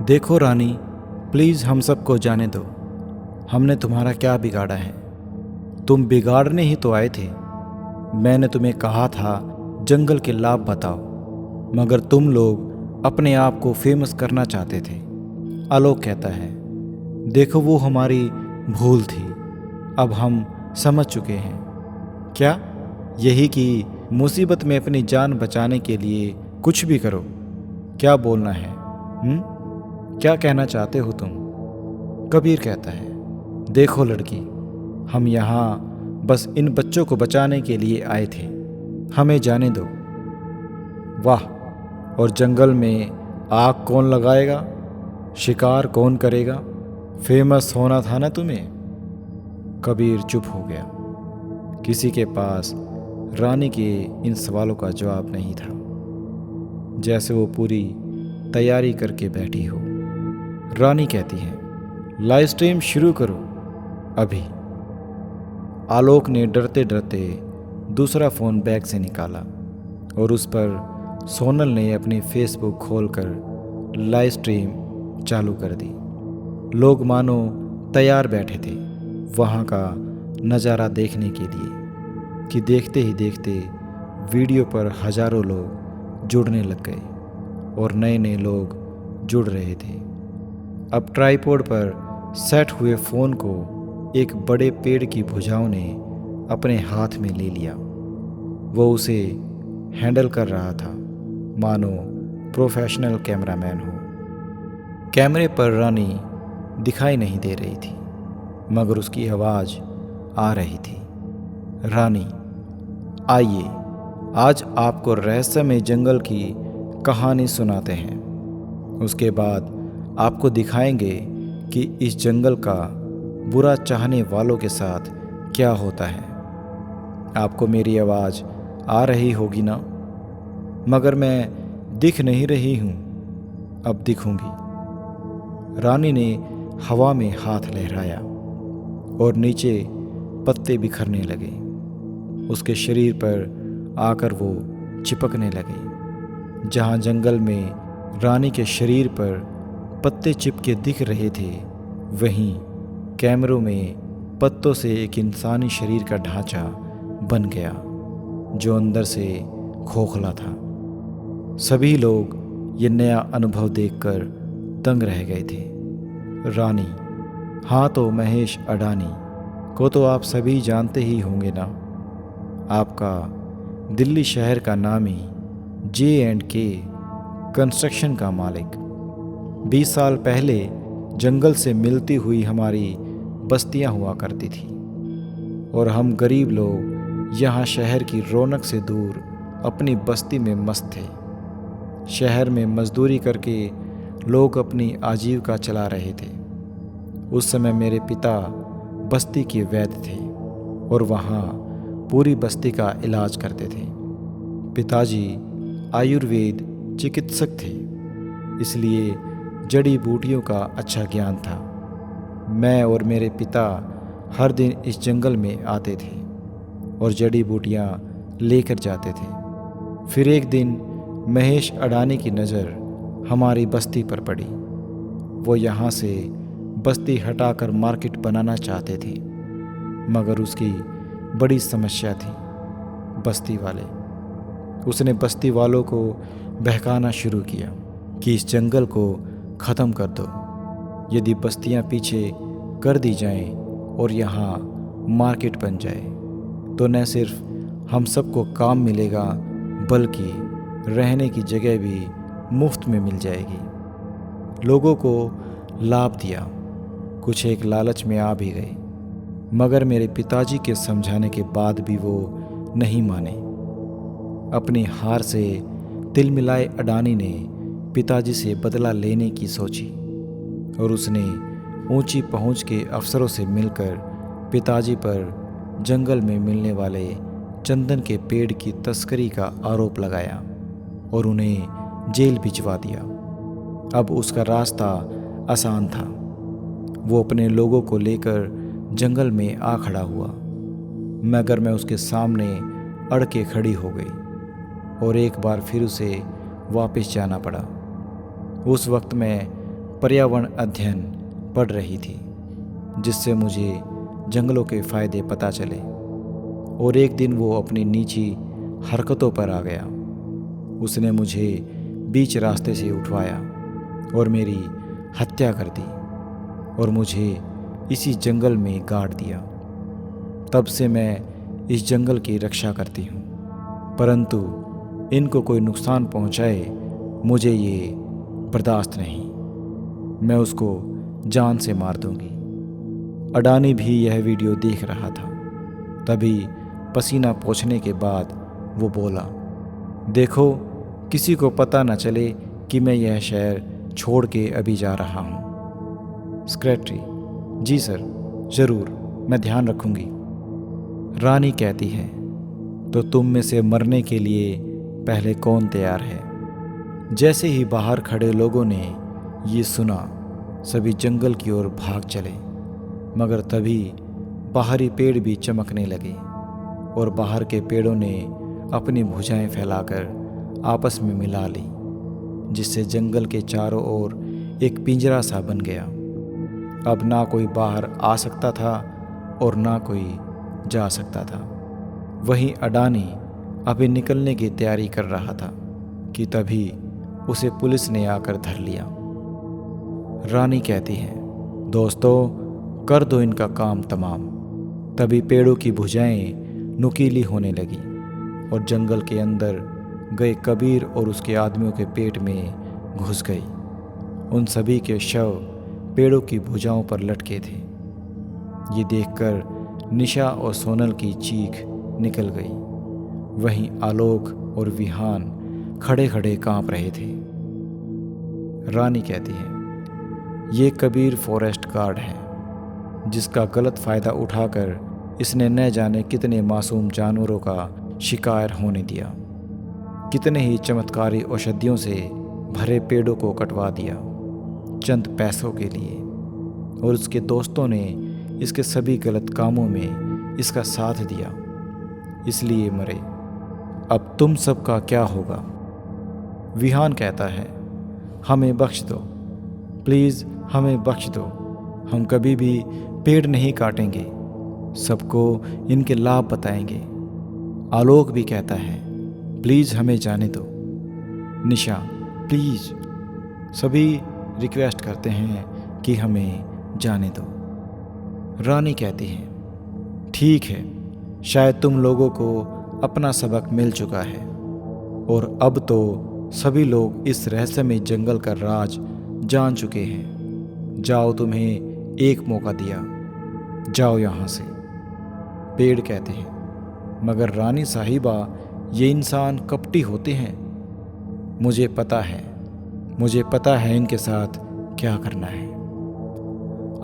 देखो रानी, प्लीज़ हम सबको जाने दो। हमने तुम्हारा क्या बिगाड़ा है? तुम बिगाड़ने ही तो आए थे। मैंने तुम्हें कहा था जंगल के लाभ बताओ, मगर तुम लोग अपने आप को फेमस करना चाहते थे। आलोक कहता है, देखो वो हमारी भूल थी, अब हम समझ चुके हैं। क्या? यही कि मुसीबत में अपनी जान बचाने के लिए कुछ भी करो। क्या बोलना है? क्या कहना चाहते हो तुम? कबीर कहता है, देखो लड़की, हम यहाँ बस इन बच्चों को बचाने के लिए आए थे, हमें जाने दो। वाह, और जंगल में आग कौन लगाएगा? शिकार कौन करेगा? फेमस होना था ना तुम्हें। कबीर चुप हो गया। किसी के पास रानी के इन सवालों का जवाब नहीं था, जैसे वो पूरी तैयारी करके बैठी हो। रानी कहती है, लाइव स्ट्रीम शुरू करो अभी। आलोक ने डरते डरते दूसरा फ़ोन बैग से निकाला और उस पर सोनल ने अपनी फेसबुक खोलकर लाइव स्ट्रीम चालू कर दी। लोग मानो तैयार बैठे थे वहाँ का नज़ारा देखने के लिए कि देखते ही देखते वीडियो पर हज़ारों लोग जुड़ने लग गए और नए नए लोग जुड़ रहे थे। अब ट्राइपॉड पर सेट हुए फ़ोन को एक बड़े पेड़ की भुजाओं ने अपने हाथ में ले लिया। वो उसे हैंडल कर रहा था मानो प्रोफेशनल कैमरामैन हो। कैमरे पर रानी दिखाई नहीं दे रही थी, मगर उसकी आवाज़ आ रही थी। रानी, आइए आज आपको रहस्यमय जंगल की कहानी सुनाते हैं। उसके बाद आपको दिखाएंगे कि इस जंगल का बुरा चाहने वालों के साथ क्या होता है। आपको मेरी आवाज़ आ रही होगी ना? मगर मैं दिख नहीं रही हूँ, अब दिखूंगी। रानी ने हवा में हाथ लहराया और नीचे पत्ते बिखरने लगे। उसके शरीर पर आकर वो चिपकने लगे। जहाँ जंगल में रानी के शरीर पर पत्ते चिपके दिख रहे थे, वहीं कैमरों में पत्तों से एक इंसानी शरीर का ढांचा बन गया जो अंदर से खोखला था। सभी लोग ये नया अनुभव देखकर दंग रह गए थे। रानी, हाँ तो महेश अडानी को तो आप सभी जानते ही होंगे ना। आपका दिल्ली शहर का नामी J&K कंस्ट्रक्शन का मालिक। 20 साल पहले जंगल से मिलती हुई हमारी बस्तियां हुआ करती थी और हम गरीब लोग यहाँ शहर की रौनक से दूर अपनी बस्ती में मस्त थे। शहर में मजदूरी करके लोग अपनी आजीविका चला रहे थे। उस समय मेरे पिता बस्ती के वैद्य थे और वहाँ पूरी बस्ती का इलाज करते थे। पिताजी आयुर्वेद चिकित्सक थे, इसलिए जड़ी बूटियों का अच्छा ज्ञान था। मैं और मेरे पिता हर दिन इस जंगल में आते थे और जड़ी बूटियाँ लेकर जाते थे। फिर एक दिन महेश अडानी की नज़र हमारी बस्ती पर पड़ी। वो यहाँ से बस्ती हटाकर मार्केट बनाना चाहते थे, मगर उसकी बड़ी समस्या थी बस्ती वाले। उसने बस्ती वालों को बहकाना शुरू किया कि इस जंगल को ख़त्म कर दो। यदि बस्तियां पीछे कर दी जाएं और यहाँ मार्केट बन जाए तो न सिर्फ हम सबको काम मिलेगा, बल्कि रहने की जगह भी मुफ्त में मिल जाएगी। लोगों को लाभ दिया, कुछ एक लालच में आ भी गए, मगर मेरे पिताजी के समझाने के बाद भी वो नहीं माने। अपनी हार से तिलमिलाए अडानी ने पिताजी से बदला लेने की सोची और उसने ऊंची पहुंच के अफसरों से मिलकर पिताजी पर जंगल में मिलने वाले चंदन के पेड़ की तस्करी का आरोप लगाया और उन्हें जेल भिजवा दिया। अब उसका रास्ता आसान था। वो अपने लोगों को लेकर जंगल में आ खड़ा हुआ, मगर मैं उसके सामने अड़ के खड़ी हो गई और एक बार फिर उसे वापस जाना पड़ा। उस वक्त मैं पर्यावरण अध्ययन पढ़ रही थी, जिससे मुझे जंगलों के फ़ायदे पता चले। और एक दिन वो अपनी नीची हरकतों पर आ गया। उसने मुझे बीच रास्ते से उठवाया और मेरी हत्या कर दी और मुझे इसी जंगल में गाड़ दिया। तब से मैं इस जंगल की रक्षा करती हूँ, परंतु इनको कोई नुकसान पहुँचाए मुझे ये बर्दाश्त नहीं। मैं उसको जान से मार दूंगी। अडानी भी यह वीडियो देख रहा था। तभी पसीना पोंछने के बाद वो बोला, देखो, किसी को पता न चले कि मैं यह शहर छोड़ के अभी जा रहा हूँ। सेक्रेटरी, जी सर, ज़रूर, मैं ध्यान रखूँगी। रानी कहती है, तो तुम में से मरने के लिए पहले कौन तैयार है? जैसे ही बाहर खड़े लोगों ने ये सुना, सभी जंगल की ओर भाग चले। मगर तभी बाहरी पेड़ भी चमकने लगे और बाहर के पेड़ों ने अपनी भुजाएं फैलाकर आपस में मिला ली, जिससे जंगल के चारों ओर एक पिंजरा सा बन गया। अब ना कोई बाहर आ सकता था और ना कोई जा सकता था। वहीं अडानी अभी निकलने की तैयारी कर रहा था कि तभी उसे पुलिस ने आकर धर लिया। रानी कहती है, दोस्तों, कर दो इनका काम तमाम। तभी पेड़ों की भुजाएं नुकीली होने लगी और जंगल के अंदर गए कबीर और उसके आदमियों के पेट में घुस गई। उन सभी के शव पेड़ों की भुजाओं पर लटके थे। ये देखकर निशा और सोनल की चीख निकल गई। वहीं आलोक और विहान खड़े खड़े कांप रहे थे। रानी कहती है, ये कबीर फॉरेस्ट गार्ड है, जिसका गलत फ़ायदा उठाकर इसने न जाने कितने मासूम जानवरों का शिकार होने दिया। कितने ही चमत्कारी औषधियों से भरे पेड़ों को कटवा दिया चंद पैसों के लिए, और उसके दोस्तों ने इसके सभी गलत कामों में इसका साथ दिया, इसलिए मरे। अब तुम सबका क्या होगा? विहान कहता है, हमें बख्श दो, प्लीज़ हमें बख्श दो। हम कभी भी पेड़ नहीं काटेंगे, सबको इनके लाभ बताएंगे। आलोक भी कहता है, प्लीज़ हमें जाने दो। निशा, प्लीज़। सभी रिक्वेस्ट करते हैं कि हमें जाने दो। रानी कहती है, ठीक है, शायद तुम लोगों को अपना सबक मिल चुका है और अब तो सभी लोग इस रहस्यमय जंगल का राज जान चुके हैं। जाओ, तुम्हें एक मौका दिया, जाओ यहाँ से। पेड़ कहते हैं, मगर रानी साहिबा, ये इंसान कपटी होते हैं। मुझे पता है इनके साथ क्या करना है।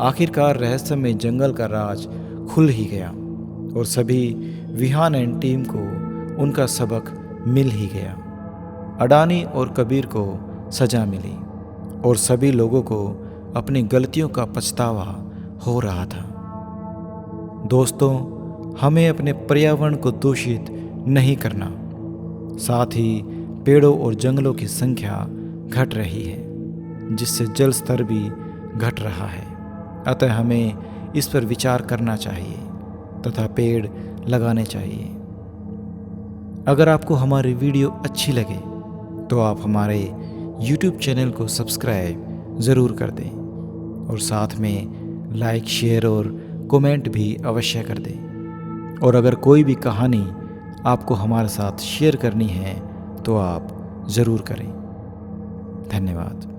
आखिरकार रहस्यमय जंगल का राज खुल ही गया और सभी विहान एंड टीम को उनका सबक मिल ही गया। अडानी और कबीर को सजा मिली और सभी लोगों को अपनी गलतियों का पछतावा हो रहा था। दोस्तों, हमें अपने पर्यावरण को दूषित नहीं करना। साथ ही पेड़ों और जंगलों की संख्या घट रही है, जिससे जल स्तर भी घट रहा है। अतः हमें इस पर विचार करना चाहिए तथा पेड़ लगाने चाहिए। अगर आपको हमारी वीडियो अच्छी लगे तो आप हमारे YouTube चैनल को सब्सक्राइब ज़रूर कर दें और साथ में लाइक, शेयर और कमेंट भी अवश्य कर दें। और अगर कोई भी कहानी आपको हमारे साथ शेयर करनी है तो आप ज़रूर करें। धन्यवाद।